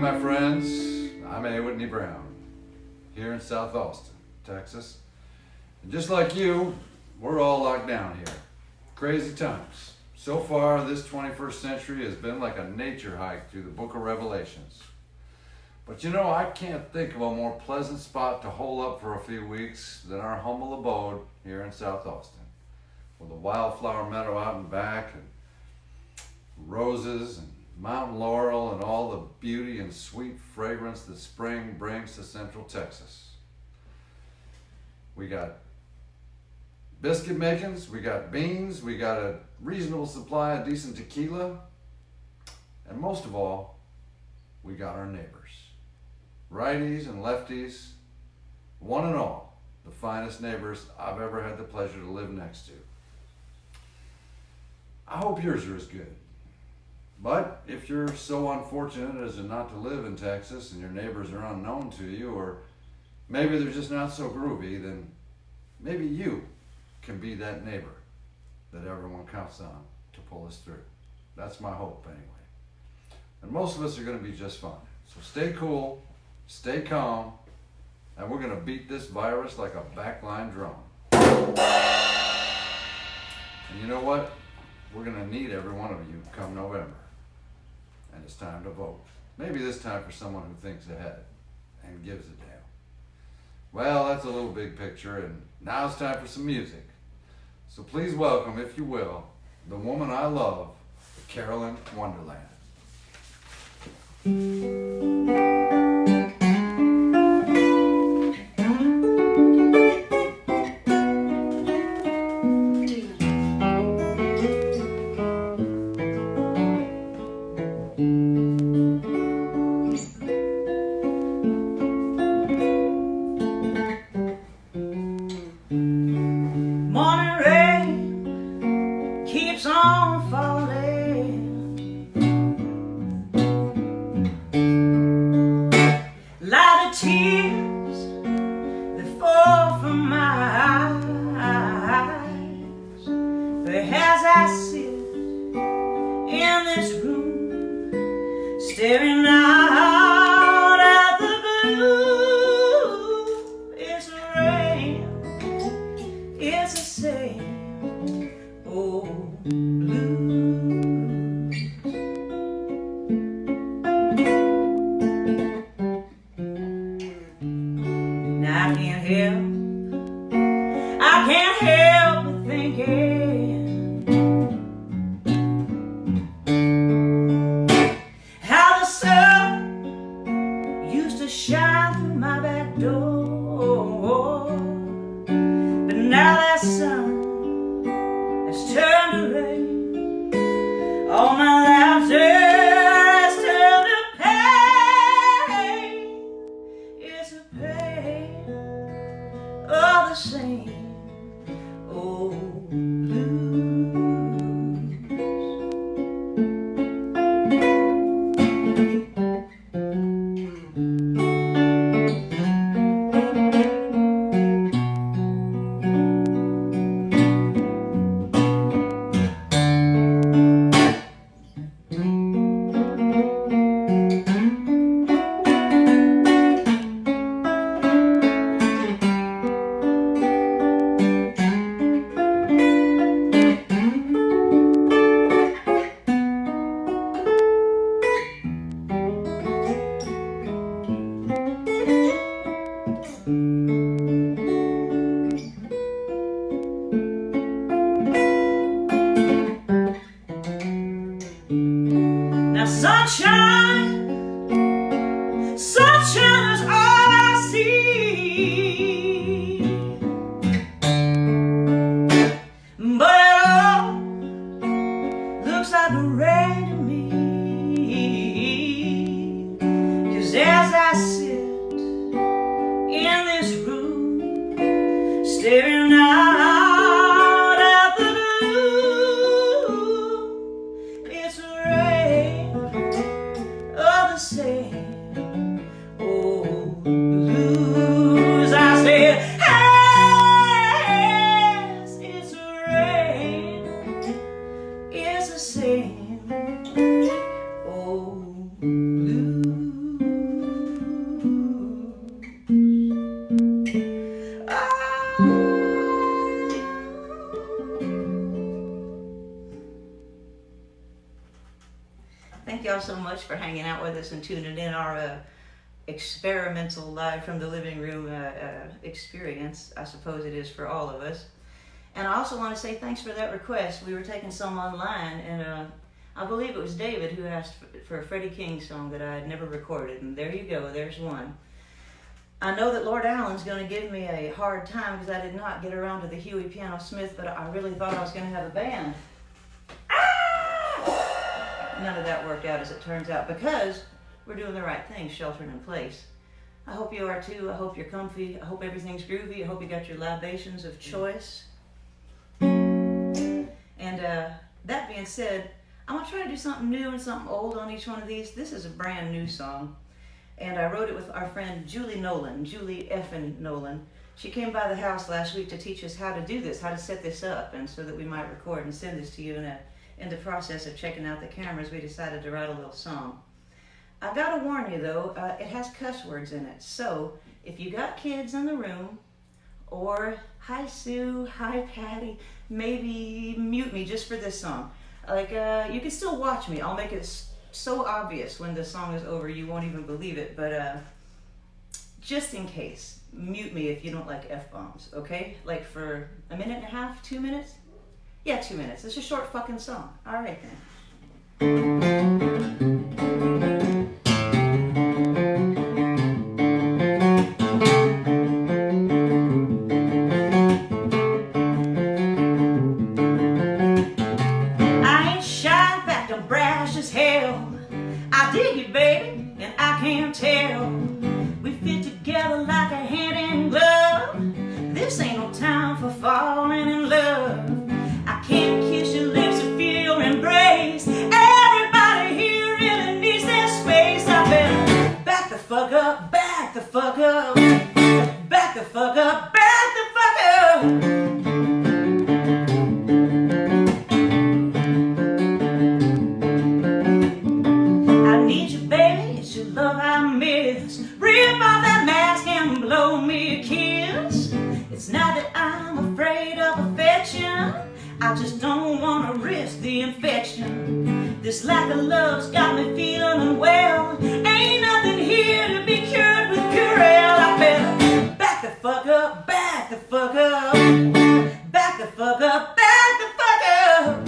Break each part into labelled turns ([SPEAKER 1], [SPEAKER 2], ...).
[SPEAKER 1] My friends, I'm Whitney Brown here in South Austin, Texas. And just like you, we're all locked down here. Crazy times. So far, this 21st century has been like a nature hike through the book of Revelations. But you know, I can't think of a more pleasant spot to hole up for a few weeks than our humble abode here in South Austin. With a wildflower meadow out and back, and roses, and mountain laurel, and all the beauty and sweet fragrance that spring brings to Central Texas. We got biscuit makings, we got beans, we got a reasonable supply of decent tequila, and most of all, we got our neighbors. Righties and lefties, one and all, the finest neighbors I've ever had the pleasure to live next to. I hope yours are as good. But if you're so unfortunate as to not to live in Texas and your neighbors are unknown to you, or maybe they're just not so groovy, then maybe you can be that neighbor that everyone counts on to pull us through. That's my hope anyway. And most of us are going to be just fine. So stay cool, stay calm, and we're going to beat this virus like a backline drum. And you know what? We're going to need every one of you come November. And it's time to vote. Maybe this time for someone who thinks ahead and gives a damn. Well, that's a little big picture, and now it's time for some music. So please welcome, if you will, the woman I love, Carolyn Wonderland.
[SPEAKER 2] Staring out at the blue, it's rain, it's the same old blues. And I can't help but thinking shine through my back door, but now that sun has turned to rain. All my laughter has turned to pain. It's a pain of the same old blues. Now sunshine, sunshine is all I see, but it all looks like rain to me. 'Cause as I sit in this room, staring out at the blue, it's rain of the same old blue.
[SPEAKER 3] y'all so much for hanging out with us and tuning in our experimental live from the living room experience. I suppose it is for all of us. And I also want to say thanks for that request. We were taking some online, and I believe it was David who asked for a Freddie King song that I had never recorded, and there you go, there's one. I know that Lord Allen's going to give me a hard time because I did not get around to the Huey Piano Smith, but I really thought I was going to have a band. Ah! None of that worked out as it turns out because we're doing the right thing, sheltering in place. I hope you are too. I hope you're comfy. I hope everything's groovy. I hope you got your libations of choice. And that being said, I'm going to try to do something new and something old on each one of these. This is a brand new song. And I wrote it with our friend Julie Nolen, Julie effin' Nolen. She came by the house last week to teach us how to do this, how to set this up, and so that we might record and send this to you. In the process of checking out the cameras, we decided to write a little song. I gotta warn you though, it has cuss words in it. So if you got kids in the room, or hi Sue, hi Patty, maybe mute me just for this song. Like, you can still watch me. I'll make it so obvious when the song is over you won't even believe it, but just in case, mute me if you don't like F-bombs, okay? Like for a minute and a half, 2 minutes? Yeah, 2 minutes. It's a short fucking song. All right then. I ain't shy back to brash as hell. I dig it, baby, and I can't tell. We fit together like a hand in glove. This ain't no time for falling in love. I can't kiss your lips or feel your embrace. Everybody here really needs their space. I better back the fuck up, back the fuck up, back the fuck up, back the fuck up. Love I miss. Rip off that mask and blow me a kiss. It's not that I'm afraid of affection, I just don't want to risk the infection. This lack of love's got me feeling unwell. Ain't nothing here to be cured with Purell. I better back the fuck up, back the fuck up, back the fuck up, back the fuck up.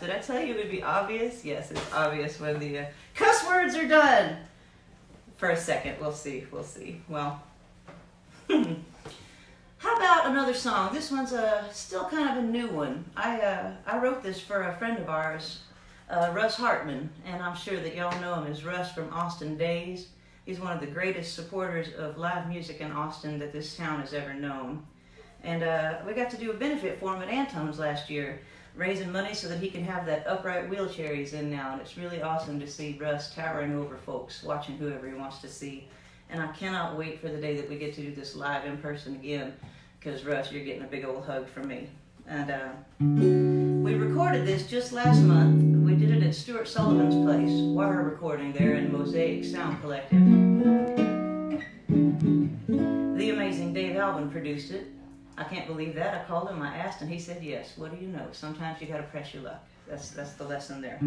[SPEAKER 3] Did I tell you it would be obvious? Yes, it's obvious when the cuss words are done. For a second, we'll see, we'll see. Well, how about another song? This one's still kind of a new one. I wrote this for a friend of ours, Russ Hartman, and I'm sure that y'all know him as Russ from Austin Days. He's one of the greatest supporters of live music in Austin that this town has ever known. And we got to do a benefit for him at Antone's last year, raising money so that he can have that upright wheelchair he's in now. And it's really awesome to see Russ towering over folks, watching whoever he wants to see. And I cannot wait for the day that we get to do this live in person again, because Russ, you're getting a big old hug from me. And we recorded this just last month. We did it at Stuart Sullivan's place, Water Recording there in Mosaic Sound Collective. The amazing Dave Alvin produced it. I can't believe that. I called him, I asked, and he said yes. What do you know? Sometimes you gotta press your luck. That's the lesson there.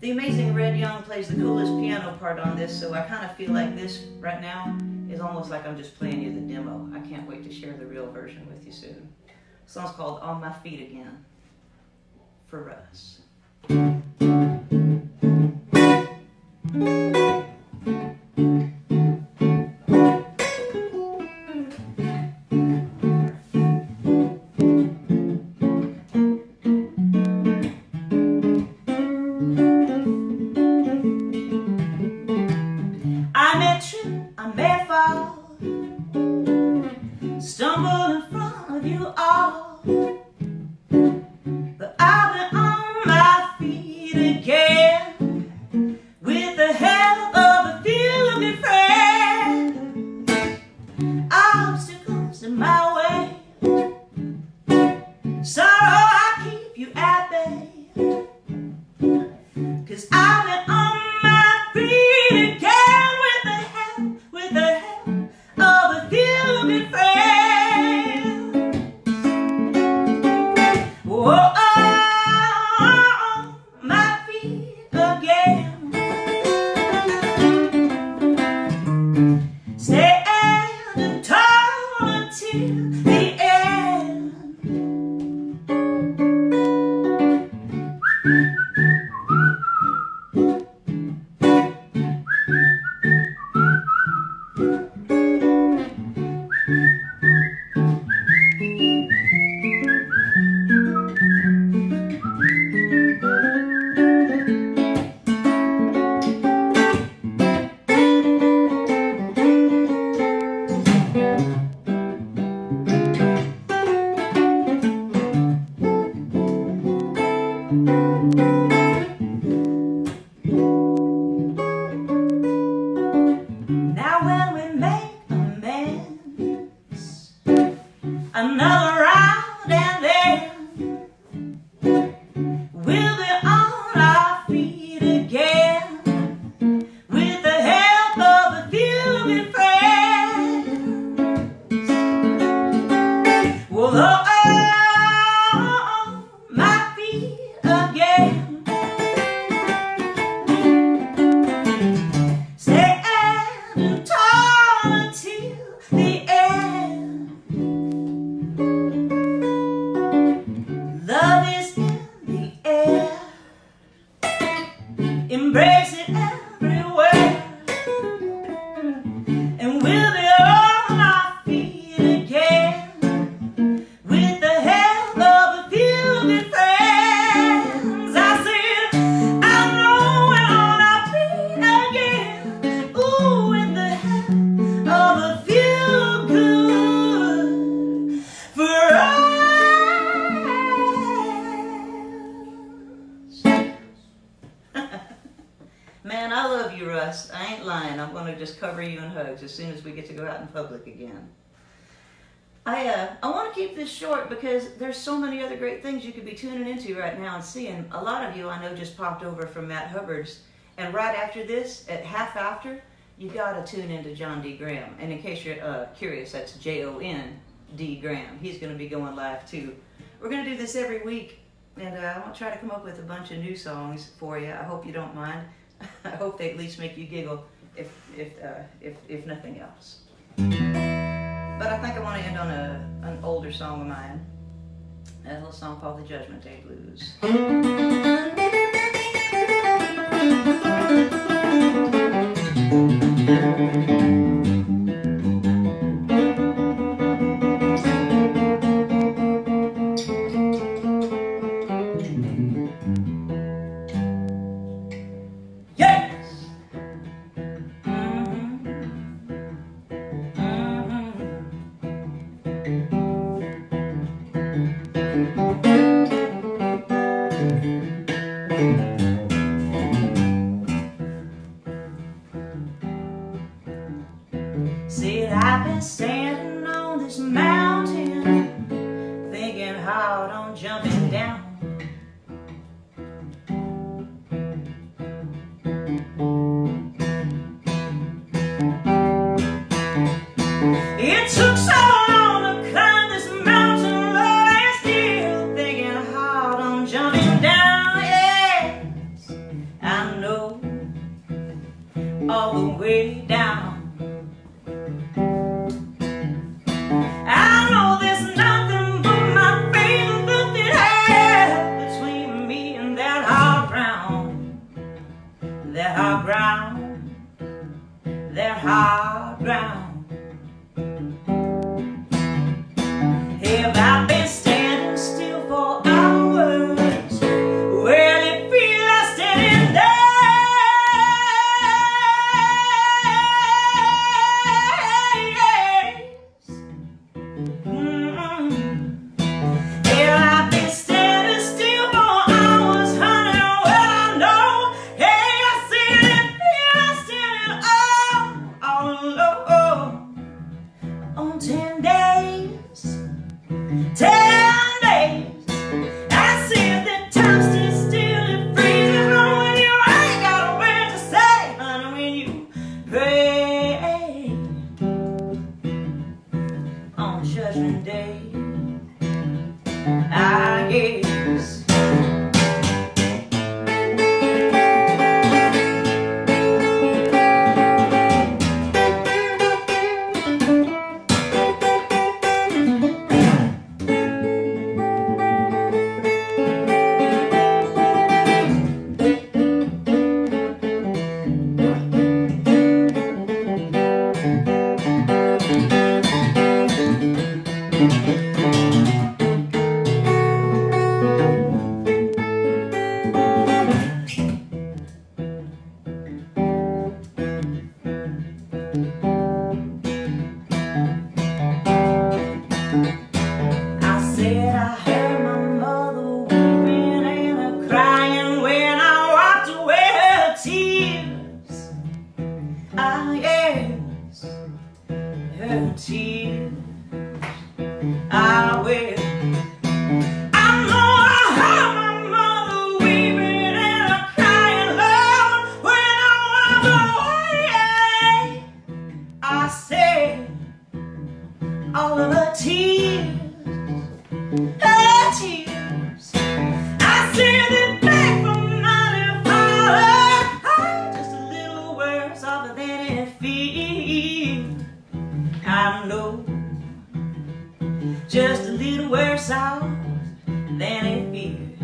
[SPEAKER 3] The amazing Red Young plays the coolest piano part on this, so I kind of feel like this right now is almost like I'm just playing you the demo. I can't wait to share the real version with you soon. The song's called On My Feet Again, for Russ. I may trip, I may fall, stumble in front of you all, but I'll be on my feet again with the help of a few good friends. Obstacles in my way, sorrow I keep you at bay, 'cause I've been on my feet again with the help of a few good friends. Whoa, my feet again. Standing tall until the end. Now when we make amends, another round and then we'll be on our feet again with the help of a few good friends. Well, my feet again. Standing tall until the end. Love is in the air, embrace it everywhere, and we'll be on our feet again with the help of a few good friends. I said, I know we're on our feet again, ooh, with the help of a few good friends. Man, I love you, Russ. I ain't lying. I'm going to just cover you in hugs as soon as we get to go out in public again. I want to keep this short because there's so many other great things you could be tuning into right now and seeing. A lot of you I know just popped over from Matt Hubbard's, and right after this, at half after, you got to tune into John D. Graham. And in case you're curious, that's J-O-N-D Graham. He's going to be going live too. We're going to do this every week, and I want to try to come up with a bunch of new songs for you. I hope you don't mind. I hope they at least make you giggle, if nothing else. But I think I want to end on an older song of mine, a little song called the Judgment Day Blues.
[SPEAKER 2] Yeah, I've been standing still for hours, honey. Well, I know. Hey, I see it, feel it, standing all alone on 10 days. 10 days. I see that time stands still, it freezes on when you ain't got a word to say, honey, when you pray on Judgment Day. I guess. I said I heard my mother weeping and a crying when I walked away, her tears. Ah, yes, her tears. I will. I know I heard my mother weeping and a crying, Lord, when I walked away. I said all of her tears. Her tears. I send it back from mighty Father. Just a little worse off than it feels. I know. Just a little worse off than it feels.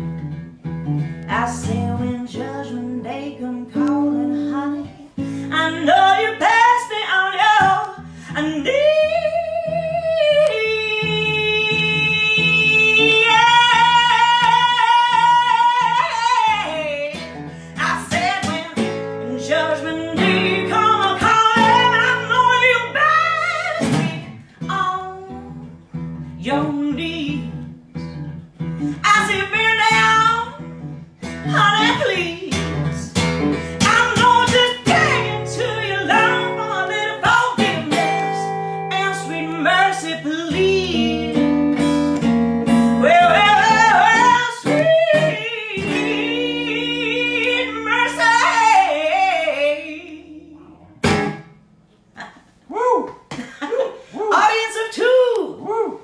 [SPEAKER 2] I said when Judgment Day come calling, honey, I know you passed me on your knees. Your knees. I say, bend down, honey, please. I'm going to take it to your love for a little forgiveness and sweet mercy, please. Well, sweet mercy.
[SPEAKER 1] Woo!
[SPEAKER 2] Audience of two.
[SPEAKER 1] Woo!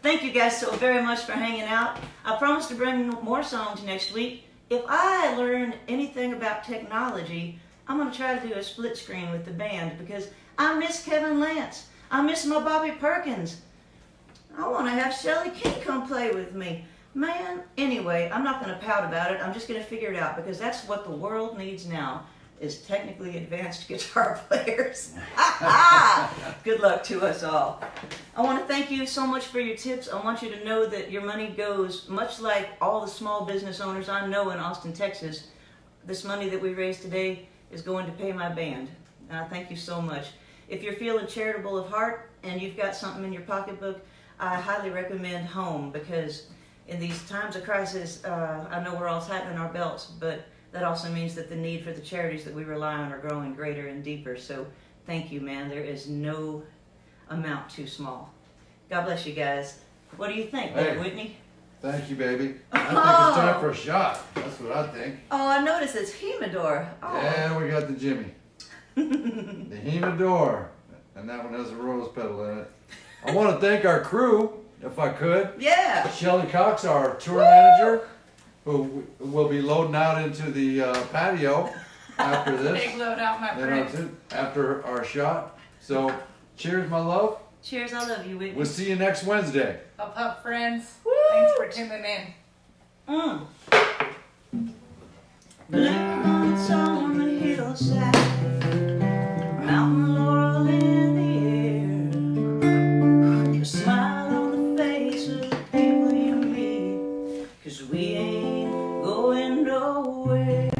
[SPEAKER 3] Thank you guys so very much for hanging out. I promise to bring more songs next week. If I learn anything about technology, I'm going to try to do a split screen with the band because I miss Kevin Lance. I miss my Bobby Perkins. I want to have Shelly King come play with me. Man, anyway, I'm not going to pout about it. I'm just going to figure it out because that's what the world needs now, is technically advanced guitar players. Good luck to us all. I want to thank you so much for your tips. I want you to know that your money goes, much like all the small business owners I know in Austin, Texas, this money that we raised today is going to pay my band. And I thank you so much. If you're feeling charitable of heart and you've got something in your pocketbook, I highly recommend Home, because in these times of crisis, I know we're all tightening our belts, but that also means that the need for the charities that we rely on are growing greater and deeper. So thank you, man. There is no amount too small. God bless you guys. What do you think,
[SPEAKER 1] Hey.
[SPEAKER 3] Whitney?
[SPEAKER 1] Thank you, baby. I think it's time for a shot. That's what I think.
[SPEAKER 3] Oh, I noticed it's Humidor. Oh.
[SPEAKER 1] Yeah, we got the Jimmy. The Humidor. And that one has a rose petal in it. I want to thank our crew, if I could.
[SPEAKER 3] Yeah.
[SPEAKER 1] Shelly Cox, our tour manager, who will be loading out into the patio after this.
[SPEAKER 4] Big load out, my
[SPEAKER 1] Then
[SPEAKER 4] friend.
[SPEAKER 1] that's it, after our shot. So, cheers, my love.
[SPEAKER 3] Cheers, I love you, Whitney.
[SPEAKER 1] We'll see you next Wednesday.
[SPEAKER 4] Up, up, friends.
[SPEAKER 3] Woo!
[SPEAKER 4] Thanks for tuning in.
[SPEAKER 3] Bluebirds on the hillside, mountain laurel in the air, a smile on the face of the people you meet, 'cause we ain't going nowhere.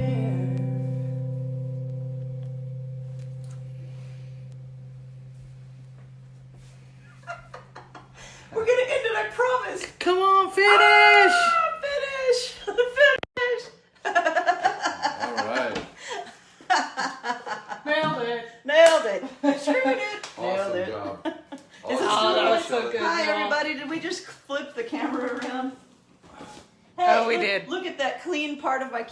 [SPEAKER 3] We're gonna end it, I promise.
[SPEAKER 5] Come on, finish!
[SPEAKER 3] Finish! Finish!
[SPEAKER 1] All right.
[SPEAKER 4] Nailed it.
[SPEAKER 3] Nailed it. Screwed it. Nailed
[SPEAKER 1] Awesome
[SPEAKER 3] it.
[SPEAKER 1] job.
[SPEAKER 3] Is
[SPEAKER 1] Awesome
[SPEAKER 3] it
[SPEAKER 4] Oh,
[SPEAKER 1] job,
[SPEAKER 4] that was so
[SPEAKER 1] Shelley.
[SPEAKER 4] good.
[SPEAKER 3] Hi,
[SPEAKER 4] job.
[SPEAKER 3] everybody. Did we just flip the camera around? Hey,
[SPEAKER 4] Oh, we
[SPEAKER 3] look,
[SPEAKER 4] did.
[SPEAKER 3] Look at that clean part of my